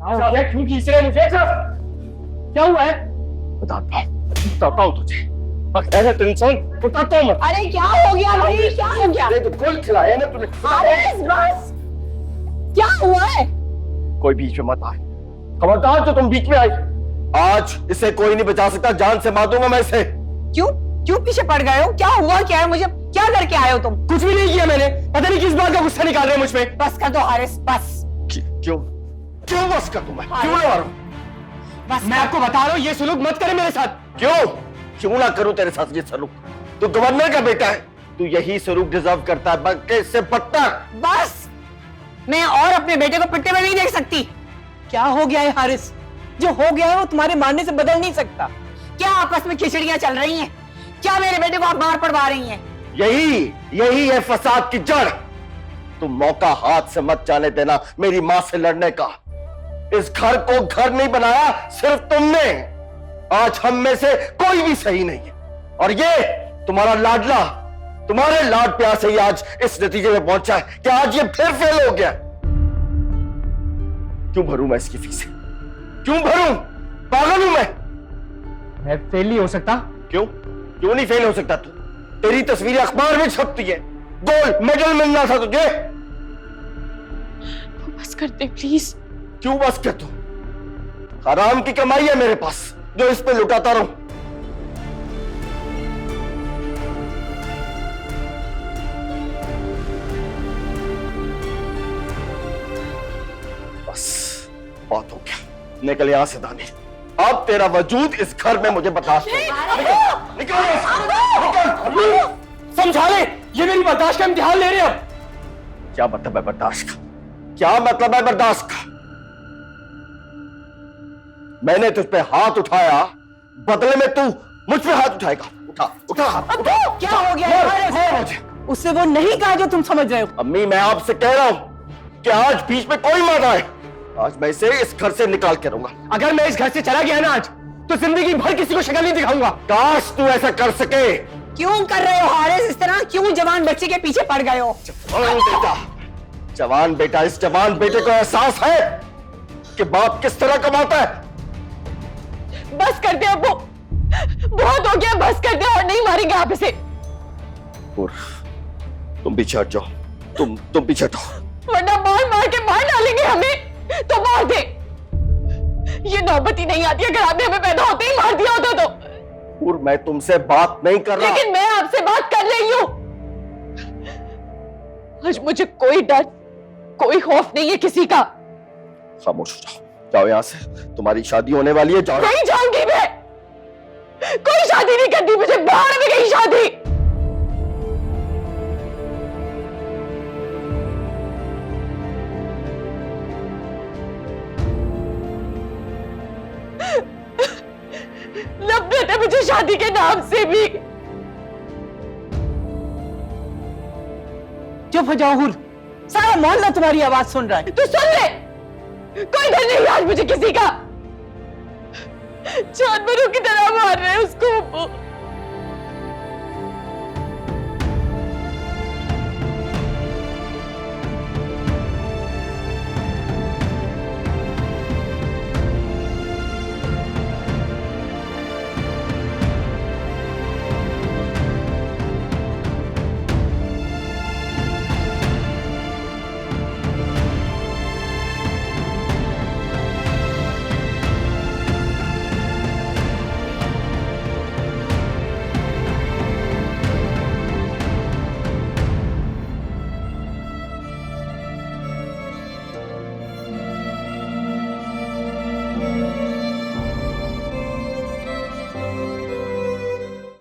क्यों खींच रहे मुझे? क्या हुआ है? बताता हूँ तुझे। बगैर टेंशन बताता हूँ। अरे क्या हो गया भाई, क्या हो गया? तो गोल खिलाया ना तूने। हारिस बस, क्या हुआ है? कोई बीच में मत आए, खबरदार जो तुम बीच में आई। आज इसे कोई नहीं बचा सकता, जान से मार दूंगा मैं इसे। क्यों क्यों पीछे पड़ गए हो? क्या हुआ, क्या है? मुझे क्या करके आए हो तुम? कुछ भी नहीं किया मैंने, पता नहीं किस बात का गुस्सा निकाल रहे हैं मुझ पे। बस कर दो हारिस, बस। क्यों क्यों बस कर दूं मैं? क्यों ना मारूं? बस मैं आपको बता रहा हूँ ये सलूक मत करे मेरे साथ। क्यों क्यों ना करूं तेरे साथ ये सलूक? तू गवर्नर का बेटा है, तू यही सलूक डिजर्व करता है, बल्कि इससे बदतर। बस, मैं और अपने बेटे को पिटते हुए नहीं देख सकती। क्या हो गया है हारिस? जो हो गया है वो तुम्हारे मारने से बदल नहीं सकता। क्या आपस में खिचड़ियां चल रही हैं? क्या मेरे बेटे को आप मार पड़वा रही हैं? यही है फसाद की जड़। तुम मौका हाथ से मत जाने देना मेरी मां से लड़ने का। इस घर को घर नहीं बनाया सिर्फ तुमने। आज हम में से कोई भी सही नहीं है, और ये तुम्हारा लाडला, तुम्हारे लाड प्यार से ही आज इस नतीजे में पहुंचा है कि आज ये फिर फेल हो गया। क्यों भरूं मैं इसकी फीस? क्यों भरूं? पागल हूं मैं फेल नहीं हो सकता। क्यों नहीं फेल हो सकता? तू, तेरी तस्वीरें अखबार में छपती है, गोल्ड मेडल मिलना था तुझे। बस कर दे प्लीज। क्यों बस कर? तू हराम की कमाई है मेरे पास जो इस पे लुटाता रहूं। बस बहुत हो गया, निकल यहां से दानी। अब तेरा वजूद इस घर में मुझे बर्दाश्त नहीं। निकल समझा ले, ये मेरी बर्दाश्त का इम्तिहान ले रहे हैं। अब क्या मतलब है बर्दाश्त का? क्या मतलब है बर्दाश्त का? मैंने तुझ पे हाथ उठाया, बदले में तू मुझ पे हाथ उठाएगा? उठा हाथ। क्या हो गया? उससे वो नहीं कहा जो तुम समझ रहे हो। अम्मी, मैं आपसे कह रहा हूं कि आज बीच में कोई मत आए। आज मैं इसे इस घर से निकाल के रहूंगा। अगर मैं इस घर से चला गया ना आज, तो जिंदगी भर किसी को शक्ल नहीं दिखाऊंगा। काश तू ऐसा कर सके। क्यों कर रहे हो हारिस इस तरह? क्यों जवान बच्चे के पीछे पड़ गए हो? जवान बेटा, इस जवान बेटे को एहसास है कि बाप किस तरह कमाता है। बस कर दे अब्बू, बहुत हो गया, बस कर दे और नहीं मारेंगे आप इसे। और तुम पीछे हट जाओ, तुम पीछे हटो, वरना मार मार के मार डालेंगे हमें। तो मार दे, ये नौबत ही नहीं आती अगर आपने हमें पैदा होते ही मार दिया होता तो। और मैं तुमसे बात नहीं कर रहा। लेकिन मैं आपसे बात कर रही हूं। आज मुझे कोई डर, कोई खौफ नहीं है किसी का। खामोश हो जाओ यहां से, तुम्हारी शादी होने वाली है। जाओ। नहीं जाऊंगी मैं, कोई शादी नहीं करती मुझे, बाहर में गई शादी। नफरत है मुझे शादी के नाम से भी। चुप हो जाओ हुर, सारा मोहल्ला तुम्हारी आवाज सुन रहा है। तू सुन ले, कोई डर नहीं आज मुझे किसी का। जानवरों की तरह मार रहे हैं उसको।